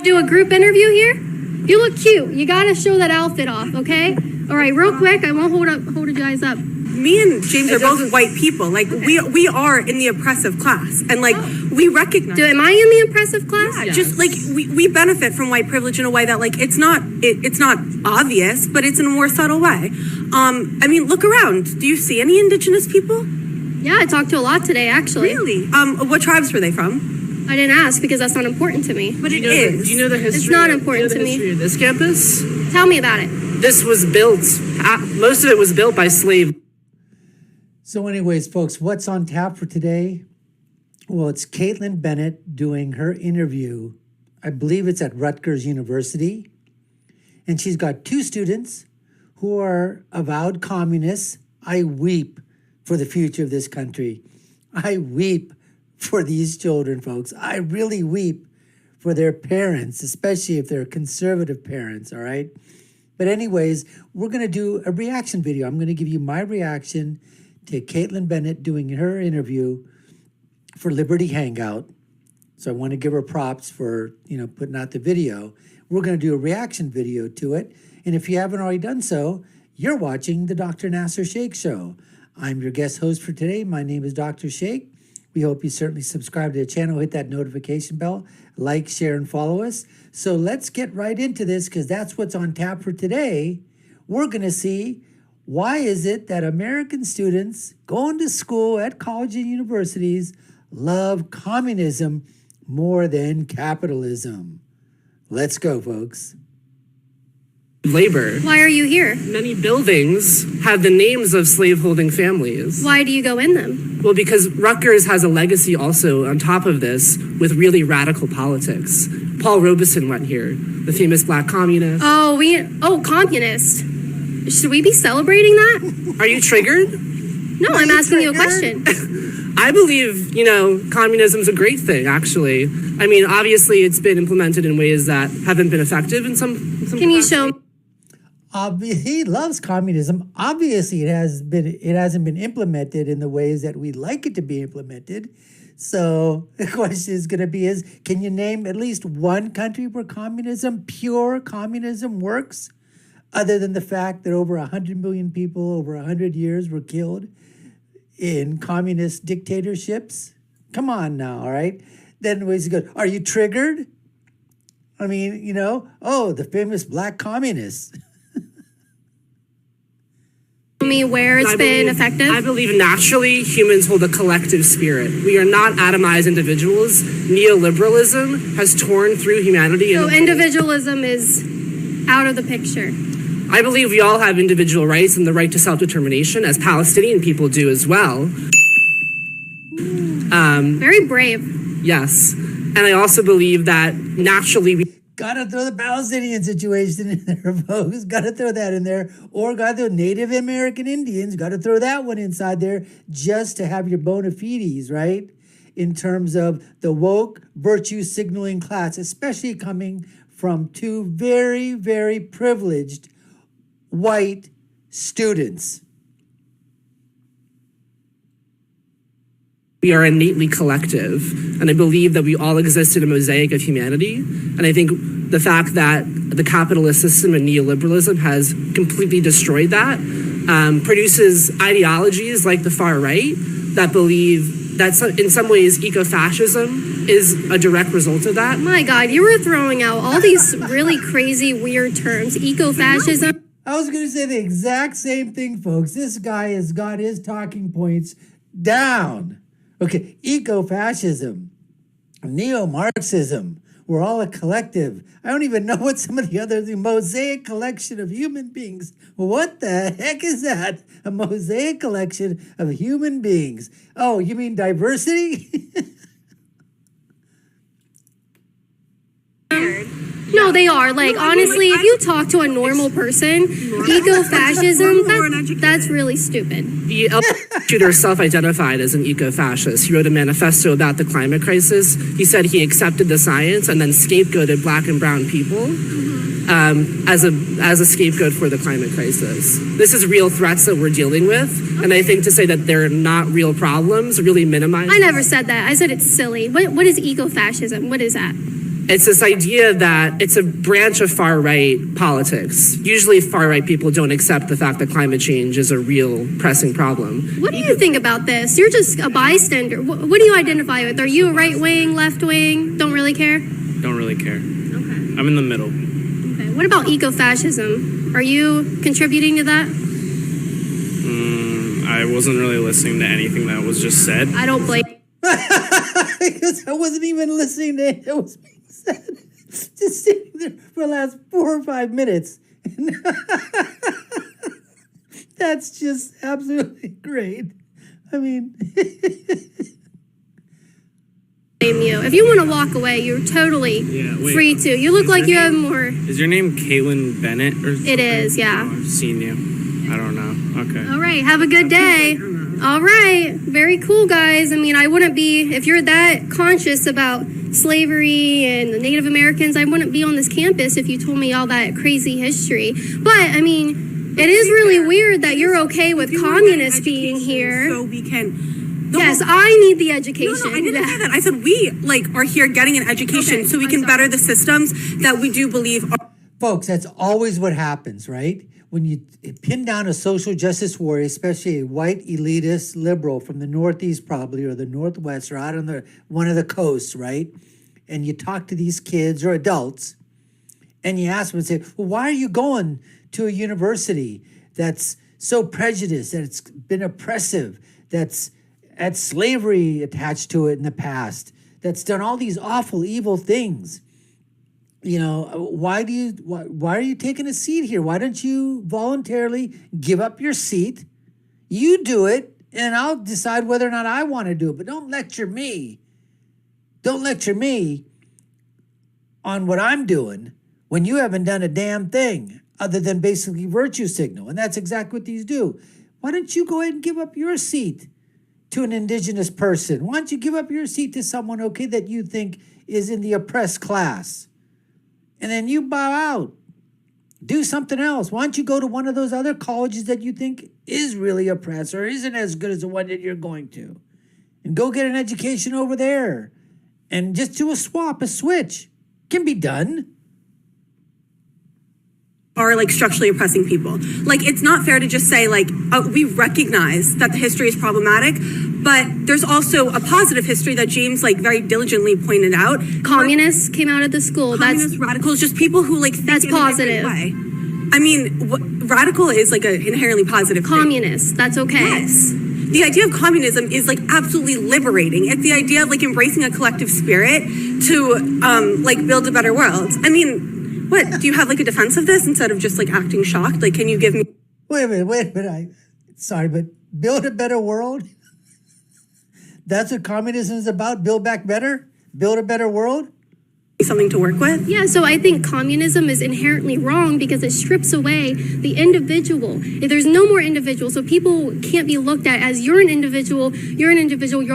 Do a group interview here? You look cute. You gotta show that outfit off, okay? All right, real quick. I won't hold you guys up. Me and James are both white people. Like, okay. we are in the oppressive class, and like we recognize. Am I in the oppressive class? Yeah, yes. Just like we benefit from white privilege in a way that like it's not obvious, but it's in a more subtle way. I mean, look around. Do you see any indigenous people? Yeah, I talked to a lot today, actually. Really? What tribes were they from? I didn't ask because that's not important to me. But it is. Do you know the history? It's not important to me. History of this campus? Tell me about it. This was built. Most of it was built by slaves. So anyways, folks, what's on tap for today? Well, it's Caitlin Bennett doing her interview. I believe it's at Rutgers University. And she's got two students who are avowed communists. I weep for the future of this country. I weep for these children, folks. I really weep for their parents, especially if they're conservative parents, all right? But anyways, we're going to do a reaction video. I'm going to give you my reaction to Caitlin Bennett doing her interview for Liberty Hangout. So I want to give her props for, putting out the video. We're going to do a reaction video to it. And if you haven't already done so, you're watching the Dr. Nasir Shaikh Show. I'm your guest host for today. My name is Dr. Shaikh. We hope you certainly subscribe to the channel, hit that notification bell, like, share, and follow us. So let's get right into this because that's what's on tap for today. We're going to see why is it that American students going to school at college and universities love communism more than capitalism. Let's go, folks. Labor. Why are you here? Many buildings have the names of slaveholding families. Why do you go in them? Well, because Rutgers has a legacy also on top of this with really radical politics. Paul Robeson went here, the famous black communist. Communist. Should we be celebrating that? Are you triggered? No, I'm asking you a question. I believe, communism's a great thing, actually. I mean, obviously, it's been implemented in ways that haven't been effective in some Can you show? He loves communism. Obviously, it hasn't been implemented in the ways that we'd like it to be implemented. So the question is going to be can you name at least one country where pure communism works? Other than the fact that over 100 million people over 100 years were killed in communist dictatorships? Come on now, all right? Then we go, are you triggered? I mean, the famous black communists. Me where it's been effective? I believe naturally humans hold a collective spirit. We are not atomized individuals. Neoliberalism has torn through humanity. So individualism is out of the picture. I believe we all have individual rights and the right to self-determination, as Palestinian people do as well. Very brave. Yes. And I also believe that naturally we gotta throw the Palestinian situation in there, folks. Gotta throw that in there. Or gotta throw Native American Indians. Gotta throw that one inside there just to have your bona fides, right? In terms of the woke virtue signaling class, especially coming from two very, very privileged white students. We are innately collective, and I believe that we all exist in a mosaic of humanity. And I think the fact that the capitalist system and neoliberalism has completely destroyed that produces ideologies like the far right that believe that in some ways eco-fascism is a direct result of that. My God, you were throwing out all these really crazy, weird terms. Eco-fascism. I was going to say the exact same thing, folks. This guy has got his talking points down. Okay, eco-fascism, neo-Marxism, we're all a collective. I don't even know what some of the mosaic collection of human beings. What the heck is that? A mosaic collection of human beings. Oh, you mean diversity? No, they are. Like, honestly, if you talk to a normal person, eco-fascism, that's really stupid. The shooter self-identified as an eco-fascist. He wrote a manifesto about the climate crisis. He said he accepted the science and then scapegoated black and brown people as a scapegoat for the climate crisis. This is real threats that we're dealing with, and I think to say that they're not real problems really minimizes. I never said that. I said it's silly. What is eco-fascism? What is that? It's this idea that it's a branch of far-right politics. Usually far-right people don't accept the fact that climate change is a real pressing problem. What do you think about this? You're just a bystander. What do you identify with? Are you a right-wing, left-wing? Don't really care? Don't really care. Okay. I'm in the middle. Okay. What about eco-fascism? Are you contributing to that? I wasn't really listening to anything that was just said. I don't blame. Because I wasn't even listening to it that was being said. Just sitting there for the last 4 or 5 minutes. That's just absolutely great. I mean, Blame you. If you want to walk away, you're totally free to. You look like you have more. Is your name Caitlin Bennett or something? It is, yeah. Oh, I've seen you. I don't know. Okay. All right. Have a good day. All right. Very cool, guys. I mean, I wouldn't be, if you're that conscious about slavery and the Native Americans, I wouldn't be on this campus if you told me all that crazy history. But, I mean, it is really weird that you're okay with communists being here. So we can. Yes, I need the education. No, I didn't say that. I said we are here getting an education so we can better the systems that we do believe are. folks, that's always what happens, right? When you pin down a social justice warrior, especially a white elitist liberal from the Northeast probably, or the Northwest, or out on one of the coasts, right? And you talk to these kids or adults, and you ask them and say, well, why are you going to a university that's so prejudiced, that it's been oppressive, that's had slavery attached to it in the past, that's done all these awful, evil things? You know, why are you taking a seat here? Why don't you voluntarily give up your seat? You do it, and I'll decide whether or not I want to do it. But don't lecture me. Don't lecture me on what I'm doing when you haven't done a damn thing other than basically virtue signal. And that's exactly what these do. Why don't you go ahead and give up your seat to an indigenous person? Why don't you give up your seat to someone, okay, that you think is in the oppressed class? And then you bow out. Do something else. Why don't you go to one of those other colleges that you think is really oppressed or isn't as good as the one that you're going to? And go get an education over there. And just do a swap, a switch. Can be done. Are like structurally oppressing people. Like, it's not fair to just say like, we recognize that the history is problematic, but there's also a positive history that James like very diligently pointed out. Communists came out of the school. Communist radicals, just people who like think That's in a different positive. way. I mean, radical is like an inherently positive thing. Communists. That's okay. Yes. The idea of communism is like absolutely liberating. It's the idea of like embracing a collective spirit to like build a better world. I mean, what, do you have like a defense of this instead of just like acting shocked? Like, can you give me? Wait a minute. Sorry, but build a better world? That's what communism is about? Build back better? Build a better world? Something to work with? Yeah, so I think communism is inherently wrong because it strips away the individual. If there's no more individual, so people can't be looked at as you're an individual, you're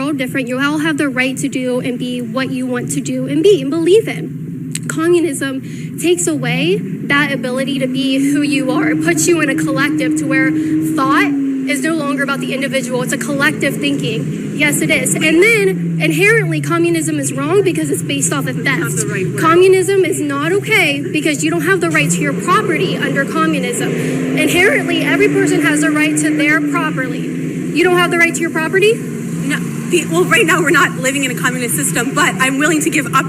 all different, you all have the right to do and be what you want to do and be and believe in. Communism takes away that ability to be who you are. It puts you in a collective to where thought is no longer about the individual. It's a collective thinking. Yes, it is. And then inherently communism is wrong because it's based off of theft. Communism is not okay because you don't have the right to your property under communism. Inherently, every person has the right to their property. You don't have the right to your property? No. Well, right now we're not living in a communist system, but I'm willing to give up.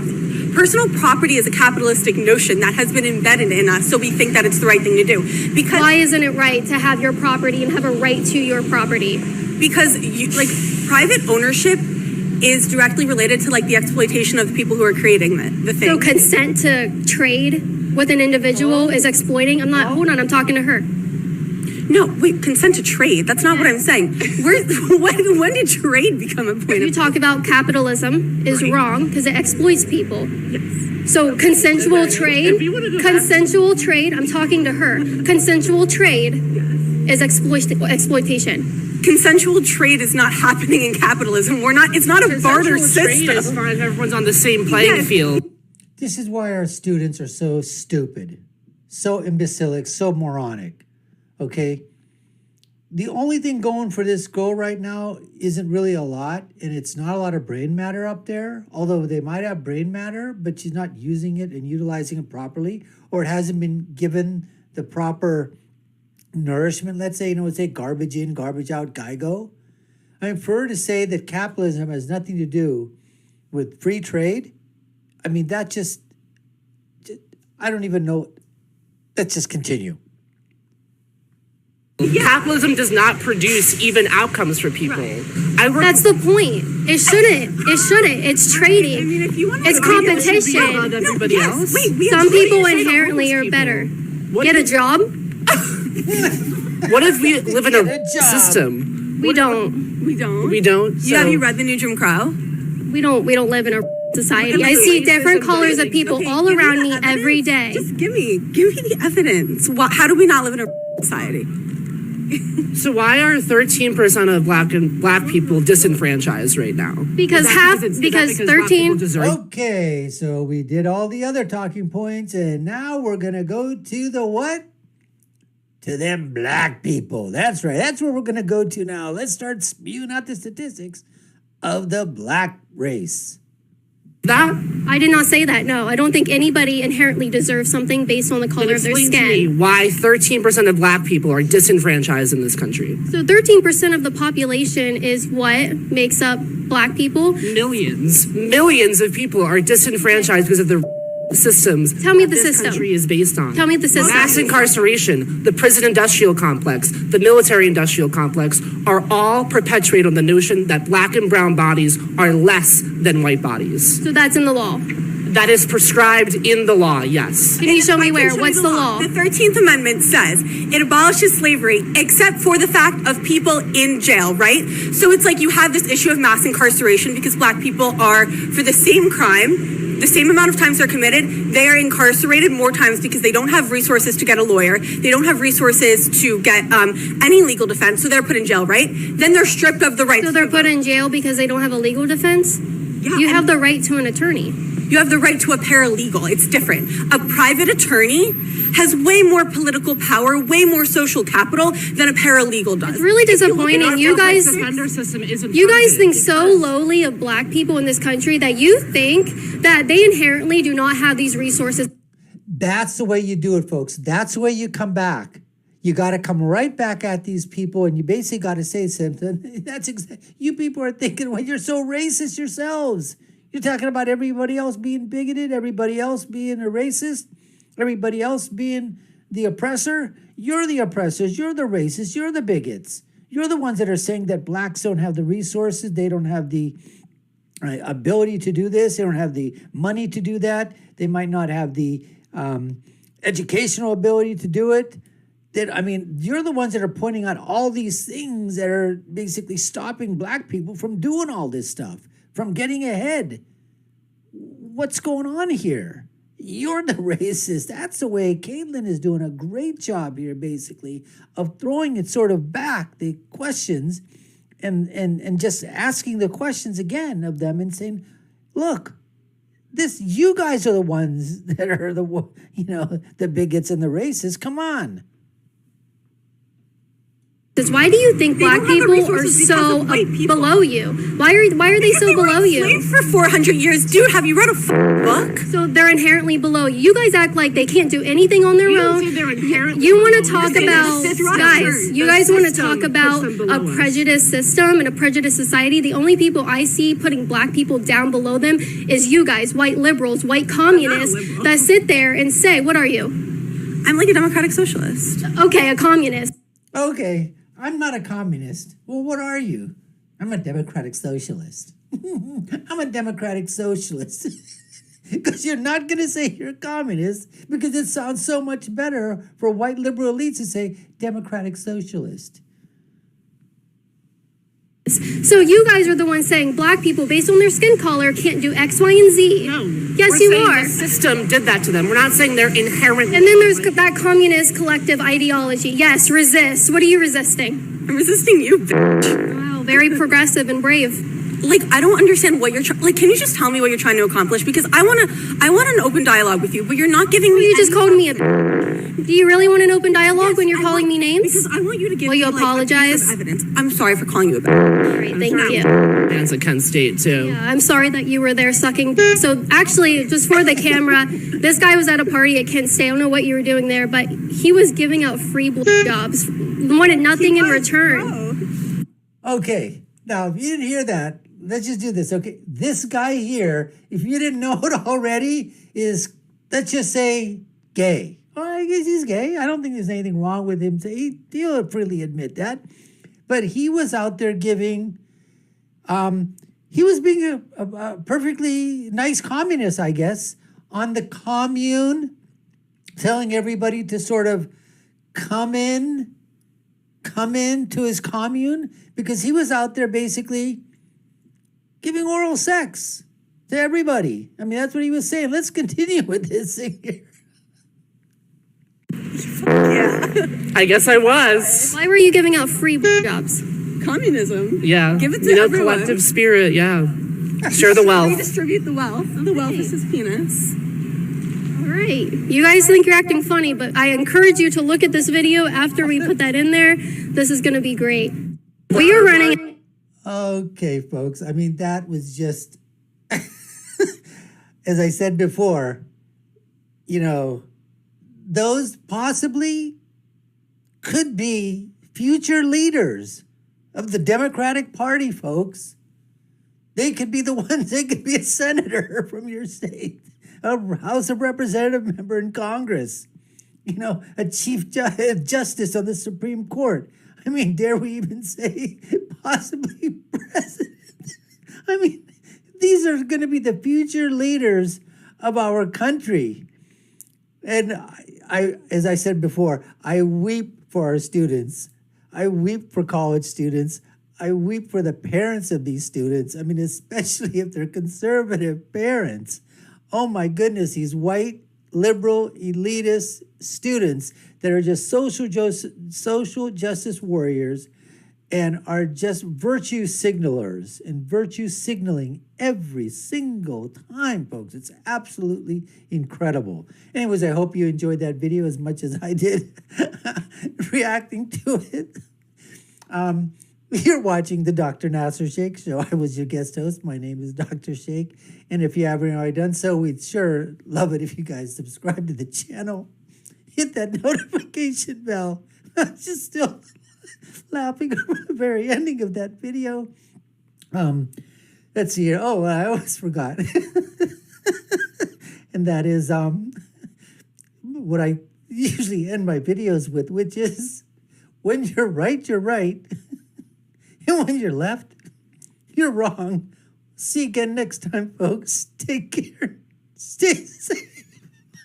Personal property is a capitalistic notion that has been embedded in us, so we think that it's the right thing to do. Because why isn't it right to have your property and have a right to your property? Because private ownership is directly related to like the exploitation of the people who are creating the thing. So consent to trade with an individual is exploiting. Hold on, I'm talking to her. No, wait, consent to trade. That's not what I'm saying. When did trade become a point You of talk about capitalism is wrong because it exploits people. Yes. So consensual trade, I'm talking to her. Consensual trade is exploitation. Consensual trade is not happening in capitalism. It's not a barter system. As far as everyone's on the same playing field. This is why our students are so stupid, so imbecilic, so moronic. Okay? the only thing going for this girl right now isn't really a lot, and it's not a lot of brain matter up there, although they might have brain matter, but she's not using it and utilizing it properly, or it hasn't been given the proper nourishment. Let's say, let's say garbage in, garbage out, GIGO. I mean, for her to say that capitalism has nothing to do with free trade, I mean, that just I don't even know. Let's just continue. Capitalism does not produce even outcomes for people. That's the point. It shouldn't. It shouldn't. It's trading. I mean, if you want It's competition. Above everybody else. Some people inherently are better. Get a job? What if we live in Get a a job. system? We don't. We don't. We don't. Yeah, have So you read The New Jim Crow? We don't live in a society. I see different colors of people all give around the me evidence. every day. Just give me the evidence. How do we not live in a society? So why are 13% of black people disenfranchised right now? Because Is that because black people 13 deserve- Okay, so we did all the other talking points, and now we're gonna go to the what? To them black people. That's right. That's where we're gonna go to now. Let's start spewing out the statistics of the black race. that. I did not say that. No, I don't think anybody inherently deserves something based on the color of their Explain to me skin. why 13% of black people are disenfranchised in this country. So 13% of the population is what makes up black people. Millions of people are disenfranchised because of the systems Tell me the this system. country is based on. Tell me the system. Mass incarceration, the prison industrial complex, the military industrial complex are all perpetuated on the notion that black and brown bodies are less than white bodies. So that's in the law. That is prescribed in the law, yes. Can you show me I can where? show you What's the law? The 13th Amendment says it abolishes slavery except for the fact of people in jail, right? So it's like you have this issue of mass incarceration because black people are, for the same crime, the same amount of times they're committed, they are incarcerated more times because they don't have resources to get a lawyer. They don't have resources to get any legal defense, so they're put in jail, right? Then they're stripped of the rights. So they're put in jail because they don't have a legal defense? Yeah, You and have the right to an attorney. you have the right to a paralegal. It's different. A private attorney has way more political power, way more social capital than a paralegal does. It's really disappointing. You guys Defender system isn't You guys funded. think so lowly of black people in this country that you think that they inherently do not have these resources. That's the way you do it, folks. That's the way you come back. You got to come right back at these people, and you basically got to say something. You people are thinking, well, you're so racist yourselves. You're talking about everybody else being bigoted, everybody else being a racist, everybody else being the oppressor. You're the oppressors. You're the racists. You're the bigots. You're the ones that are saying that blacks don't have the resources. They don't have the ability to do this. They don't have the money to do that. They might not have the educational ability to do it. You're the ones that are pointing out all these things that are basically stopping black people from doing all this stuff, from getting ahead. What's going on here? You're the racist. That's the way Caitlin is doing a great job here, basically, of throwing it sort of back, the questions, and just asking the questions again of them and saying, look, you guys are the ones that are the bigots and the racists. Come on. Why do you think black don't have the people are resources because so of white people. below you? Why are they so They were below you? enslaved for 400 years. Dude, have you read a book? So they're inherently below you. You guys act like they can't do anything on their own. You want to talk about, guys, you guys want to talk about a prejudice system and a prejudice society. The only people I see putting black people down below them is you guys, white liberals, white communists that sit there and say, what are you? I'm like a democratic socialist. Okay, a communist. Okay, I'm not a communist. Well, what are you? I'm a democratic socialist. I'm a democratic socialist. Because you're not going to say you're a communist because it sounds so much better for white liberal elites to say democratic socialist. So you guys are the ones saying black people, based on their skin color, can't do X, Y, and Z. No. Yes, We're you saying are. The system did that to them. We're not saying they're inherently. And then there's that communist collective ideology. Yes, resist. What are you resisting? I'm resisting you, bitch. Wow, very progressive and brave. like, I don't understand what you're like. Can you just tell me what you're trying to accomplish? Because I want an open dialogue with you, but you're not giving me. You just called me a. Do you really want an open dialogue when you're calling me names? Because I want you to give. Will you me, apologize? Like, evidence. I'm sorry for calling you a bitch. All right, thank you. Fans at Kent State too. Yeah, I'm sorry that you were there sucking. So actually, just for the camera, this guy was at a party at Kent State. I don't know what you were doing there, but he was giving out free jobs, wanted nothing in return. Okay, now if you didn't hear that, let's just do this. Okay, this guy here, if you didn't know it already, is, let's just say, gay. Well, I guess he's gay. I don't think there's anything wrong with him. He'll freely admit that. But he was out there giving, he was being a perfectly nice communist, I guess, on the commune, telling everybody to sort of come in to his commune, because he was out there basically giving oral sex to everybody. I mean, that's what he was saying. Let's continue with this thing here. Yeah. I guess I was. Why were you giving out free jobs? Communism. Yeah. Give it to everyone. Collective spirit. Yeah. Share the wealth. Redistribute the wealth. The wealth is his penis. All right. You guys think you're acting funny, but I encourage you to look at this video after we put that in there. This is going to be great. We are running. Okay, folks. I mean, that was just, as I said before, you know, those possibly could be future leaders of the Democratic Party, folks. They could be the ones, they could be a senator from your state, a House of Representative member in Congress, you know, a Chief Justice on the Supreme Court. I mean, dare we even say possibly president? I mean, these are going to be the future leaders of our country. And I, as I said before, I weep for our students. I weep for college students. I weep for the parents of these students. I mean, especially if they're conservative parents. Oh my goodness, these white, liberal, elitist students that are just social justice warriors and are just virtue signalers and virtue signaling every single time, folks. It's absolutely incredible. Anyways, I hope you enjoyed that video as much as I did reacting to it. You're watching the Dr. Nasir Shaikh Show. I was your guest host. My name is Dr. Shaikh. And if you haven't already done so, we'd sure love it if you guys subscribe to the channel. Hit that notification bell. I'm just still laughing over the very ending of that video. Let's see here. Oh, I always forgot. And that is what I usually end my videos with, which is, when you're right, you're right. And when you're left, you're wrong. See you again next time, folks. Take care. Stay safe.